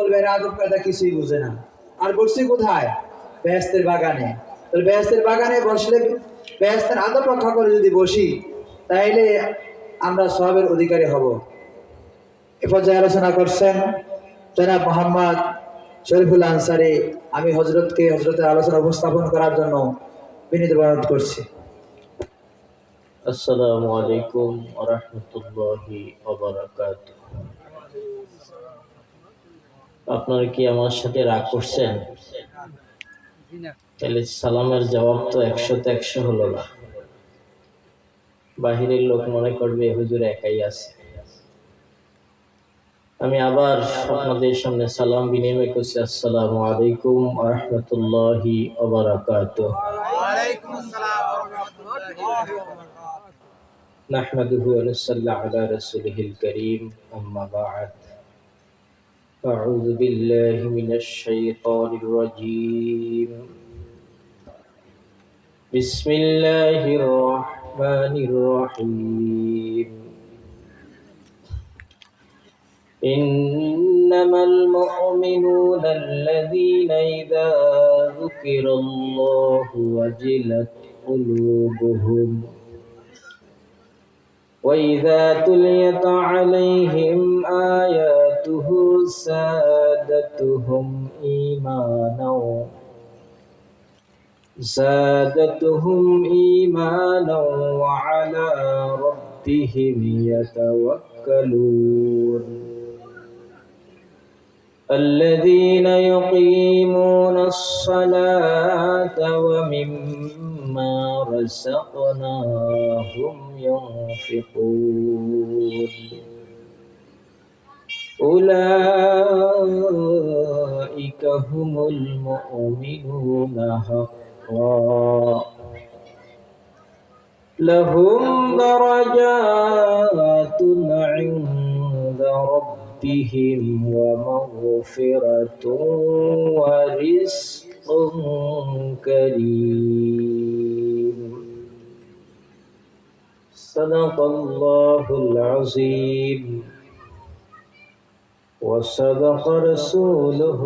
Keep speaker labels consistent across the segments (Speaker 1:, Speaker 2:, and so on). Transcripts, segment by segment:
Speaker 1: বলবে এরা আদব কায়দা কিছুই বুঝে না। আর বসছি কোথায়? বেহেশতের বাগানে। তাহলে বেহেশতের বাগানে বসলে, বেহেশতের আদব রক্ষা করে যদি বসি, তাইলে আমরা সওয়াবের অধিকারী হব। এ পর্যায়ে আলোচনা করছেন জনাব মোহাম্মদ শরীফুল আনসারী। আমি হজরতের আলোচনা উপস্থাপন করার জন্য বিনীত অনুরোধ করছি।
Speaker 2: আসসালামু আলাইকুম ওয়া রাহমাতুল্লাহি ওয়া বারাকাতুহু। আপনারা কি আমার সাথে রাগ করছেন? তাহলে সালামের জবাব তো 100 তে 100 হলো না। বাহিরের লোক মনে করবে হুজুর একাই আছে। আমি আবার আপনাদের সামনে সালাম বিনিময় করছি। আসসালামু আলাইকুম ওয়া রাহমাতুল্লাহি ওয়া বারাকাতুহু। ওয়া আলাইকুম আসসালাম ওয়া রাহমাতুল্লাহি ওয়া বারাকাতুহু। নাহমাদুহু ওয়া নুসাল্লি আলা রাসূলিহিল কারীম, আম্মা বা'দ। أعوذ بالله من الشيطان الرجيم. بسم الله الرحمن الرحيم. إنما المؤمنون الذين إذا ذكر الله وجلت قلوبهم وإذا تليت عليهم آياته زادتهم إيمانا وعلى ربهم يتوكلون. الذين يقيمون الصلاة ومما رزقناهم ينفقون. أولئك هم المؤمنون حقا، لهم درجات عند ربهم ومغفرة ورزق كريم. صدق الله العظيم وصدق رسوله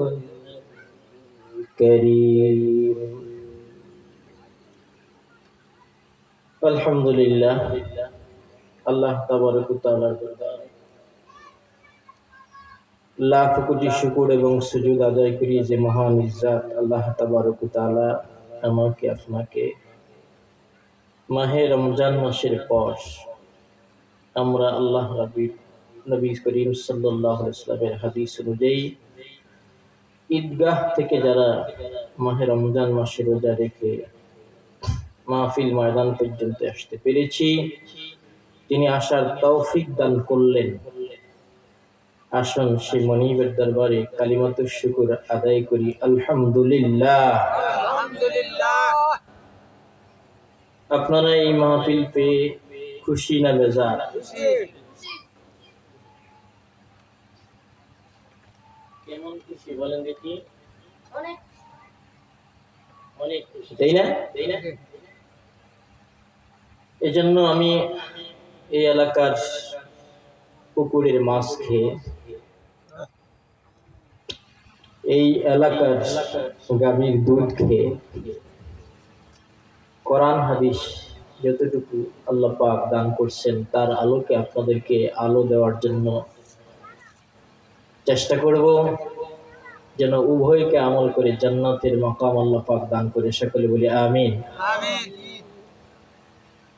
Speaker 2: الكريم. আলহামদুলিল্লাহ, আল্লাহ তাবারক ওয়া তাআলার দরবারে লাখ কোটি শুকর এবং সুজুদ আদায় করি যে মহান ইজ্জত আল্লাহ তাবারক ওয়া তাআলা আমাকে আপনাকে মাহে রমজান মাসের পর আমরা আল্লাহ নবী করিম সাল্লাল্লাহু আলাইহি ওয়াসাল্লামের হাদিস অনুযায়ী ঈদগাহ থেকে যারা মাহে রমজান মাসে রোজা রেখে মাহফিল ময়দান পর্যন্ত আসতে পেরেছি, তিনি আসার তৌফিক দান করলেন। আসুন সে মনিবের দরবারে কালিমাতুশ শুকর আদায় করি। আলহামদুলিল্লাহ। আপনারা এই মাহফিল পেয়ে খুশি না বেজার? কেমন খুশি বলেন দেখি? অনেক খুশি, তাই না? এজন্য আমি এই এলাকার পুকুরের মাছ খেয়ে, এই এলাকার গাভীর দুধ খেয়ে, কোরআন হাদিস যতটুকু আল্লাহ পাক দান করছেন তার আলোকে আপনাদেরকে আলো দেওয়ার জন্য চেষ্টা করব, যেন উভয়কে আমল করে জান্নাতের মাকাম আল্লাহ পাক দান করে। সকলে বলি আমিন।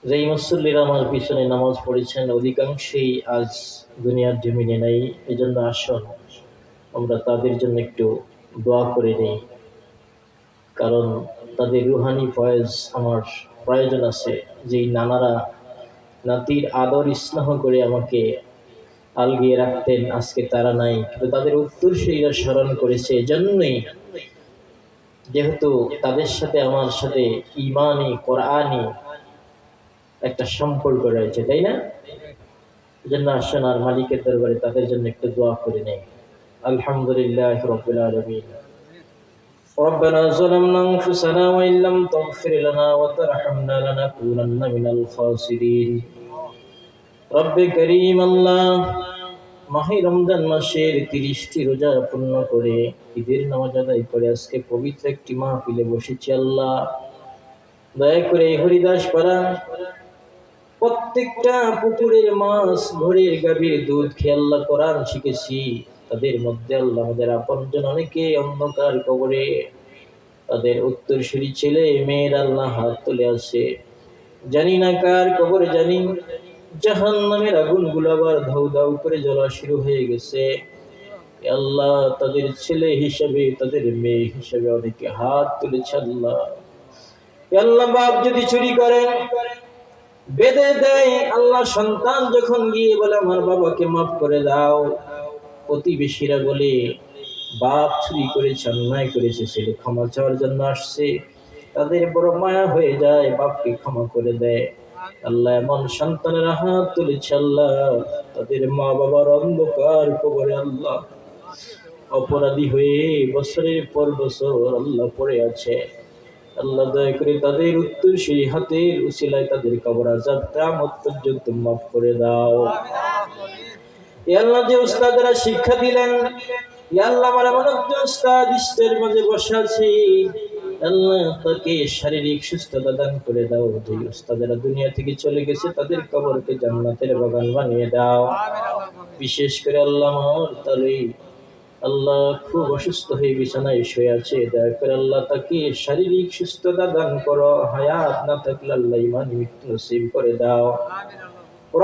Speaker 2: যেই মুসল্লিরা আমার পিছনে নামাজ পড়েছেন অধিকাংশই আজ দুনিয়ার জমিনে নাই। এজন্য আসুন আমরা তাদের জন্য একটু দোয়া করে নেই, কারণ তাদের রুহানি ফয়েজ আমার প্রয়োজন আছে। যেই নানারা নাতির আদর স্নেহ করে আমাকে আলগিয়ে রাখতেন, আজকে তারা নাই, কিন্তু তাদের উত্তরসূরিরা স্মরণ করেছে। এজন্যই, যেহেতু তাদের সাথে আমার সাথে ইমানি কোরআনি একটা সম্পর্ক রয়েছে, তাই না? এজন্য আসুন আর মালিকের দরবারে তাদের জন্য একটু দোয়া করে নেই। আলহামদুলিল্লাহ রাব্বিল আলামিন। ربنا ظلمنا أنفسنا وإن لم تغفر لنا وترحمنا لنكونن من الخاسرين. رب كريم আল্লাহ, মাহে রমজান মাসের 30টি রোজা পূর্ণ করে ঈদের নামাজ আদায় করে আজকে পবিত্র একটি মাহফিলে বসেছি। আল্লাহ দয়া করে এই হরিদাস পাড়া প্রত্যেকটা পুকুরের মাছ, ঘরের গাভীর দুধ খেয়ে আল্লাহ কোরআন শিখেছি। তাদের মধ্যে আল্লাহ আমাদের আপনজন অনেকে অন্ধকার কবরে, তাদের উত্তরসূরি ছেলে মেয়ের আল্লাহ হাত তুলে আছে। জানি না কার কবরে, জানি জাহান্নামের আগুন গুলো আবার ধাউ ধাউ করে জ্বলা শুরু হয়ে গেছে। এ আল্লাহ তাদের ছেলে হিসাবে, তাদের মেয়ে হিসাবে অনেকে হাত তুলেছে। আল্লাহ এ আল্লাহ বাপ যদি চুরি করে বেঁধে দেয়, আল্লাহ সন্তান যখন গিয়ে বলে আমার বাবাকে মাফ করে দাও, প্রতিবেশীরা বলে বাপ চুরি করেছে, অন্যায় করেছে, ছেলে ক্ষমা চাওয়ার জন্য আসছে, তাদের বড় মায়া হয়ে যায়, বাপকে ক্ষমা করে দেয়। আল্লাহ এমন সন্তানের হাত তুলেছে আল্লাহ, তাদের মা বাবার অন্ধকার কবরে আল্লাহ অপরাধী হয়ে বছরের পর বছর আল্লাহ পড়ে আছে। আল্লাহ দয়া করে তাদের উত্তরসূরি হাতের উসিলায় তাদের কবর আযাব কিয়ামত পর্যন্ত মাফ করে দাও। এ আল্লাহ যে উস্তাদরা শিক্ষা দিলেন, এ আল্লাহ আমার এমন একজন উস্তাদ স্টেজের মাঝে বসে আছে, আল্লাহ তাকে শারীরিক সুস্থতা দান করে দাও। যে উস্তাদরা দুনিয়া থেকে চলে গেছে তাদের কবরকে জান্নাতের বাগান বানিয়ে দাও। বিশেষ করে আল্লাহ আমার তালই আল্লাহ খুব অসুস্থ হয়ে বিছানায় শুয়ে আছে, দয়া করে আল্লাহ তাকে শারীরিক সুস্থতা দান করো। হায়াত না থাকলে আল্লাহ ঈমান মৃত্যু নসিব করে দাও।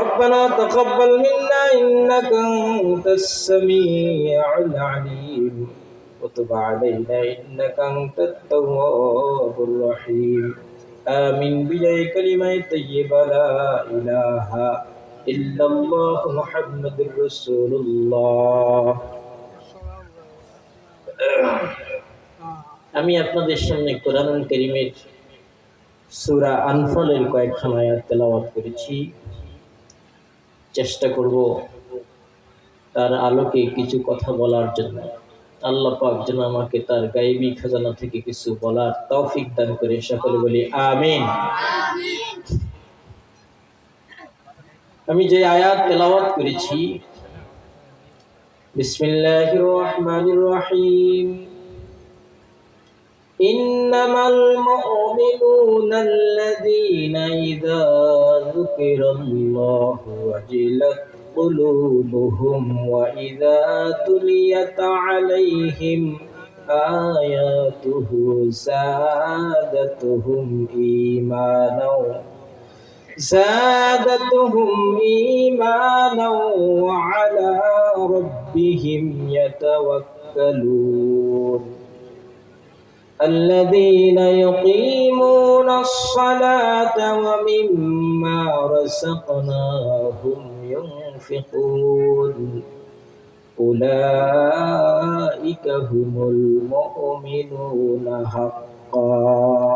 Speaker 2: ربنا تقبل منا إنك أنت السميع العليم وتب علينا إنك أنت التواب الرحيم آمين بجاه كلمة طيبة لا إله إلا الله محمد رسول الله। আমি আপনাদের সামনে কোরআনুল কারীমের সূরা আনফালের কয়েকখান আয়াত তেলাওয়াত করেছি। চেষ্টা করব তার আলোকে কিছু কথা বলার জন্য। আল্লাহ পাক যেন আমাকে তার গায়েবী খাজানা থেকে কিছু বলার তৌফিক দান করে। সকলে বলি আমিন। আমি যে আয়াত তেলাওয়াত করেছি, বিসমিল্লাহির রহমানির রহিম, ইন্নামাল মুমিনুনা আল্লাযীনা ইযা যুকিরাল্লাহু ওয়াজিলাত قلوبهم وإذا تليت عليهم آياته زادتهم إيمانا وعلى ربهم يتوكلون الذين يقيمون الصلاة ومما رزقناهم ينفقون أولئك هم المؤمنون حقا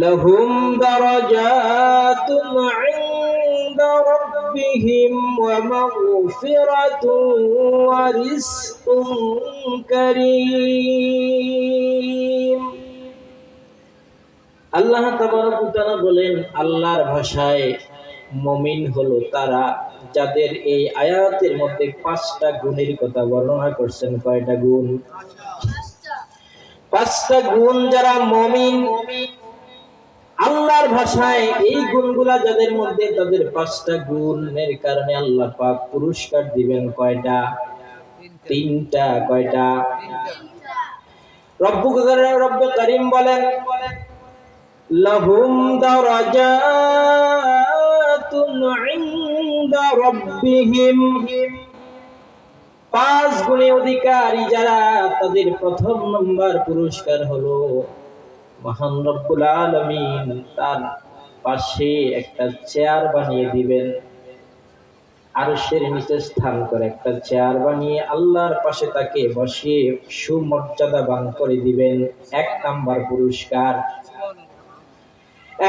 Speaker 2: لهم درجات عند ربهم ومغفرة ورزق كريم। আল্লাহ তাবারক ওয়া তাআলা বলেন, আল্লাহর ভাষায় মুমিন হলো তারা যাদের এই আয়াতের মধ্যে 5টা গুণের কথা বর্ণনা করছেন। কয়টা গুণ? 5টা গুণ। যারা মুমিন, আল্লাহর ভাষায় এই গুণগুলা যাদের মধ্যে, তাদের 5টা গুণের কারণে আল্লাহ পাক পুরস্কার দিবেন। কয়টা? 3টা। কয়টা? রব্বে কারীম বলেন, লাহুম দারাজাতুন ইনদা রাব্বিহিম, 5 গুণে অধিকারী যারা, তাদের প্রথম নম্বর পুরস্কার হলো মহান রব্বুল আলামিন তার পাশে একটা চেয়ার বানিয়ে দিবেন। আরশের নিচে স্থান করে একটা চেয়ার বানিয়ে আল্লাহর পাশে তাকে বসিয়ে সুমর্যাদাবান করে দিবেন। 1 নাম্বার পুরস্কার।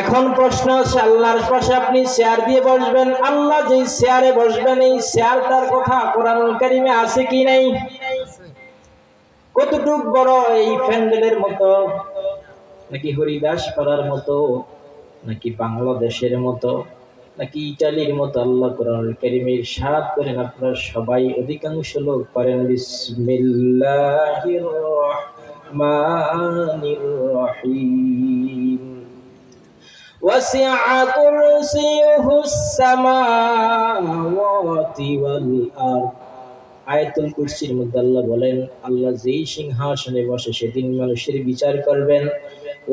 Speaker 2: এখন প্রশ্ন হচ্ছে, আল্লাহর পাশে আপনি চেয়ার দিয়ে বসবেন, আল্লাহ যেই চেয়ারে বসবেন এই চেয়ারটার কথা কোরআনুল কারীমে আছে কি নাই? কতটুক বড়? এই প্যান্ডেলের মতো, নাকি হরিদাস পাড়ার মতো, নাকি বাংলাদেশের মতো? নাকি ইটালির মতো? আল্লাহ কোরআনুল কারীমে ইরশাদ করেন, আপনারা সবাই অধিকাংশ লোক পারেন বিসমিল্লাহির রহমানির রহিম। ওয়াসিআ কুরসিয়ুহুস সামাওয়াতি ওয়াল আরদ। আয়াতুল কুরসির মধ্যে আল্লাহ বলেন, আল্লাহ যেই সিংহাসনে বসে সেদিন মানুষের বিচার করবেন,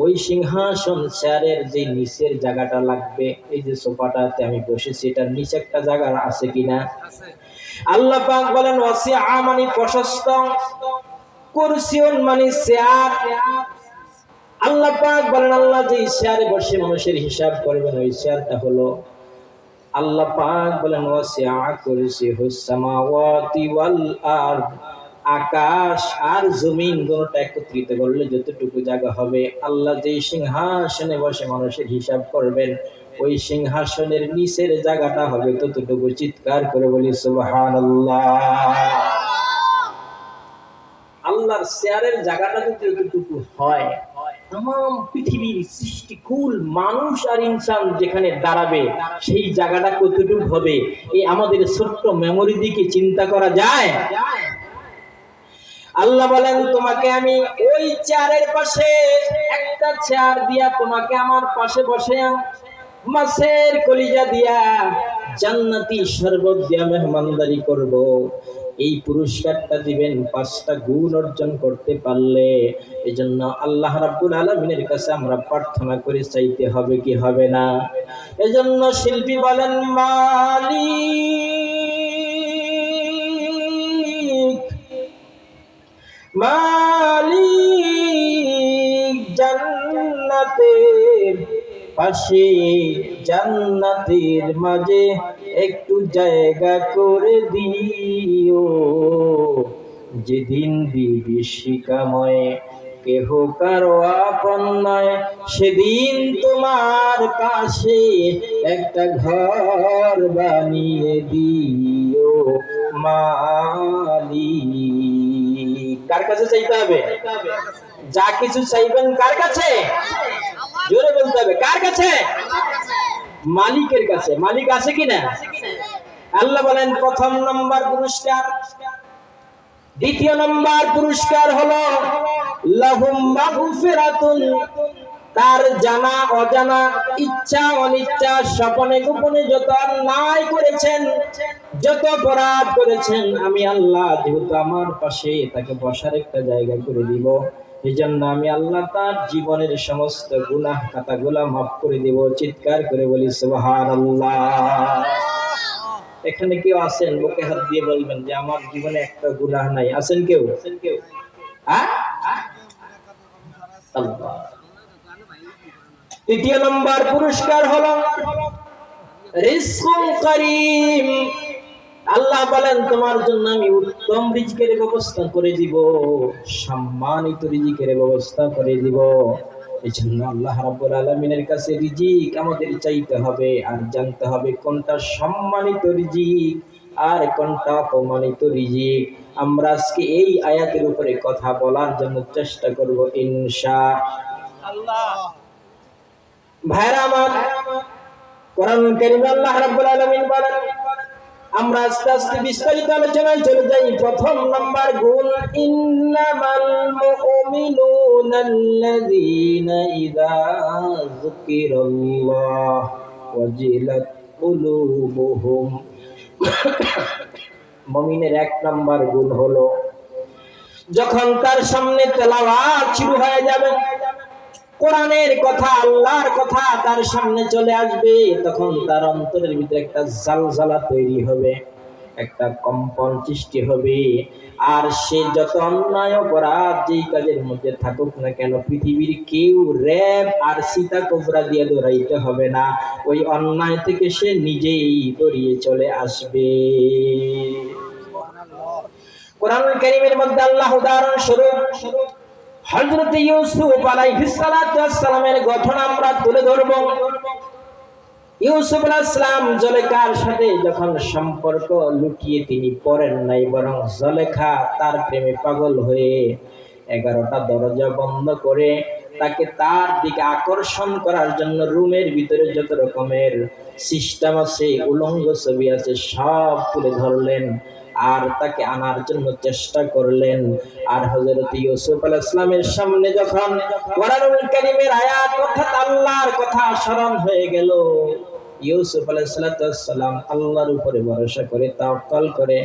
Speaker 2: ওই সিংহাসন চেয়ারের যে নিচের জায়গাটা লাগবে, এই যে সোফাটাতে আমি বসেছি এটার নিচে একটা জায়গা আছে কিনা? আল্লাহ পাক বলেন ওয়াসিআ মানে প্রশস্ত, কুরসিউন মানে চেয়ার। আল্লাহ পাক বলেন আল্লাহ যে চেয়ারে বসে মানুষের হিসাব করবেন ওই চেয়ারটা হলো, আল্লাহ পাক বলেন ওয়াসিআ কুরসিয়ুহুস সামাওয়াতি ওয়াল আরদ। আকাশ আর জমিন দুটোটা একত্রিত করলে যতটুকু জায়গা হবে, আল্লাহ যেই সিংহাসনে বসে মানুষের হিসাব করবেন ওই সিংহাসনের নিচের জায়গাটা হবে ততটুকু। চিৎকার করে বলি সুবহানাল্লাহ। আল্লাহর চেয়ারের জায়গাটা যদি এতটুকু হয়, तमाम পৃথিবীর সৃষ্টিকুল মানুষ আর ইনসান যেখানে দাঁড়াবে সেই জায়গাটা কতটুকু হবে, এই আমাদের ছোট্ট মেমোরি দিকে চিন্তা করা যায়? আল্লাহ বলেন তোমাকে আমি ওই চেয়ারের পাশে একটা চেয়ার দিয়া তোমাকে আমার পাশে বসে মাছের কলিজা দিয়া জান্নাতি শরবত দিয়া মেহমানদারি করব। এই পুরস্কারটা দিবেন 5টা গুণ অর্জন করতে পারলে। এজন্য আল্লাহ রাব্বুল আলামিনের কাছে আমরা প্রার্থনা করে চাইতে হবে কি হবে না? এজন্য শিল্পী বলেন মালিক জান্নাতের পাশে জান্নাতের মাঝে একটু জায়গা করে দিও, যেদিন বিভীষিকাময় কেহ কারো আপন নয়, সেদিন তোমার পাশে একটা ঘর বানিয়ে দিও মালিক। কার কাছে চাইতে হবে? যা কিছু চাইবেন কার কাছে? জোরে বলতে হবে, কার কাছে? মালিকের কাছে। মালিক আছে কিনা? আল্লাহ বলেন প্রথম নম্বর পুরস্কার। দ্বিতীয় নম্বর পুরস্কার হলো লাহুম মাগফিরাতুন, তার জানা অজানা ইচ্ছা অনিচ্ছা স্বপনে গোপনে যত অন্যায় করেছেন যত অপরাধ করেছেন আমি আল্লাহ যেহেতু আমার পাশে তাকে বসার একটা জায়গা করে দিব, এই জন্য আমি আল্লাহ তার জীবনের সমস্ত গুনাহ খাতাগুলা মাফ করে দেব। চিৎকার করে বলি সুবহানাল্লাহ। এখানে কেউ আছেন বুকে হাত দিয়ে বলবেন যে আমার জীবনে একটা গুনাহ নাই? আছেন কেউ? হ্যাঁ? আল্লাহ। তৃতীয় নম্বর পুরস্কার হলো রিজকুন কারীম। আল্লাহ বলেন তোমার জন্য আমি উত্তম রিজকের ব্যবস্থা করে দিব, সম্মানিত রিজিকের ব্যবস্থা করে দিব। এজন্য আল্লাহ রাব্বুল আলামিনের কাছে রিজিক আমাদের চাইতে হবে আর জানতে হবে কোনটা সম্মানিত রিজিক আর কোনটা অপমানিত রিজিক। আমরা আজকে এই আয়াতের উপরে কথা বলার জন্য চেষ্টা করব ইনশাআল্লাহ। ভাইরা আমার, কোরআন কারীমে আল্লাহ রাব্বুল আলামিন বলেন, আমরা আস্তে আস্তে বিস্তারিত আলোচনায় চলে যাই। প্রথম নাম্বার গুণ, ইন্নামাল মুমিনুনাল্লাযীনা ইযা যুকিরাল্লাহ ওয়াজিলাত কুলুবুহুম। মুমিনের 1 নাম্বার গুণ হলো যখন তার সামনে তেলাওয়াত শুরু হয়ে যাবে, কোরআনের কথা আল্লাহর কথা তার সামনে চলে আসবে, তখন তার অন্তরের ভিতরে একটা জালজালা তৈরি হবে, একটা কম্পন সৃষ্টি হবে। আর সে যত অন্যায় অপরাধ যেই কাজের মধ্যে থাকুক না কেন, পৃথিবীর কেউ র‍্যাব আর সীতা কোবরা দিয়ে দৌড়াইতে হবে না, ওই অন্যায় থেকে সে নিজেই দৌড়িয়ে চলে আসবে। কোরআনুল কারীমের মধ্যে আল্লাহ উদাহরণ স্বরূপ হযরত ইউসুফ আলাইহিস সালাতু ওয়াস সালামের ঘটনা আমরা তুলে ধরব। ইউসুফ আলাইহিস সালাম জুলেখার সাথে যখন সম্পর্ক লুকিয়ে তিনি পড়েন নাই, বরং জুলেখা তার প্রেমে পাগল হয়ে 11টা দরজা বন্ধ করে তাকে তার দিকে আকর্ষণ করার জন্য রুমের ভিতরে যত রকমের সিস্টেম আছে, উলঙ্গ ছবি আছে, সব তুলে ধরলেন আর তাকে আনার জন্য চেষ্টা করলেন। আর হযরত ইউসুফ আলাইহিস সালামের সামনে যখন কোরআনুল কারীমের আয়াত অর্থাৎ আল্লাহর কথা স্মরণ হয়ে গেল, ইউসুফ আলাইহিস সালাম আল্লাহর উপরে ভরসা করে তাওয়াক্কুল করে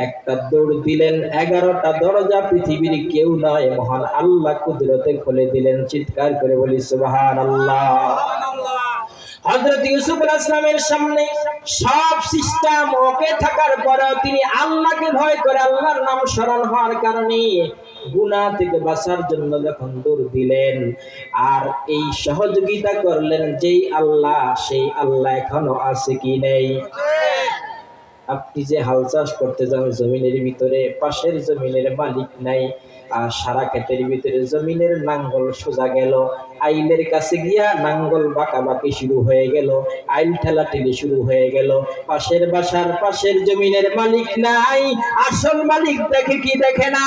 Speaker 2: একটা দৌড় দিলেন। 11টা দরজা পৃথিবীর কেউ নয় মহান আল্লাহ কুদরতে খুলে দিলেন। চিৎকার করে বলি সুবহানাল্লাহ। হযরত ইউসুফ আলাইহিস সালামের সামনে সব সিস্টেম ওকে থাকার পরেও তিনি আল্লাহকে ভয় করে আল্লাহর নাম স্মরণ হওয়ার কারণে গুনাহ থেকে বাঁচার জন্য যখন দৌড় দিলেন আর এই সহযোগিতা করলেন যেই আল্লাহ, সেই আল্লাহ এখনো আছে কি নেই? আপনি যে হাল চাষ করতে যান জমিনের ভিতরে, পাশের জমিনের মালিক নাই, আর সারা ক্ষেতের ভিতরে জমিনের নাঙ্গল সোজা গেল, আইলের কাছে গিয়া নাঙ্গল বাঁকাবাঁকি শুরু হয়ে গেল, আইল ঠেলাঠেলি শুরু হয়ে গেল। পাশের বাসার পাশের জমিনের মালিক নাই, আসল মালিক দেখে কি দেখে না?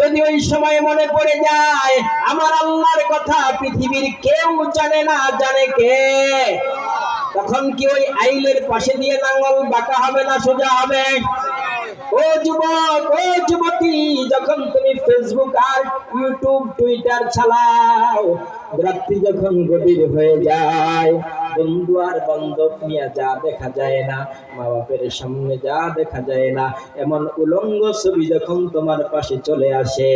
Speaker 2: যদি ওই সময় মনে পড়ে যায় আমার আল্লাহর কথা পৃথিবীর কেউ জানে না, জানে কে? তখন কি ওই আইলের পাশে দিয়ে নাঙ্গল বাঁকা হবে না সোজা হবে? ও যুবক, ও যুবতী, যখন তুমি ফেসবুক আর ইউটিউব টুইটার চালাও, রাত্রি যখন গভীর হয়ে যায়, বন্ধু আর বান্ধব নিয়ে যা দেখা যায় না, মা বাপের সামনে যা দেখা যায় না, এমন উলঙ্গ ছবি যখন তোমার পাশে চলে আসে,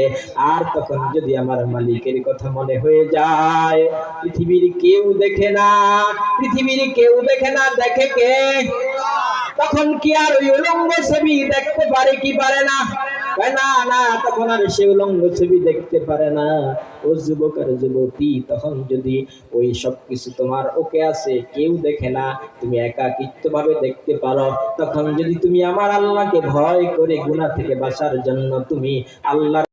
Speaker 2: আর তখন যদি আমার মালিকের কথা মনে হয়ে যায়, পৃথিবীর কেউ দেখে না, পৃথিবীর কেউ দেখে না, দেখে কে? তখন কি আর ওই উলঙ্গ ছবি দেখতে পারে কি পারে না? না না, তখন আর সে উলঙ্গ ছবি দেখতে পারে না। ও যুবক আর যুবতী, তখন যদি ওই সব কিছু তোমার ওকে আছে, কেউ দেখে না, তুমি একাকিত্ব ভাবে দেখতে পারো, তখন যদি তুমি আমার আল্লাহকে ভয় করে গুনাহ থেকে বাঁচার জন্য তুমি আল্লাহর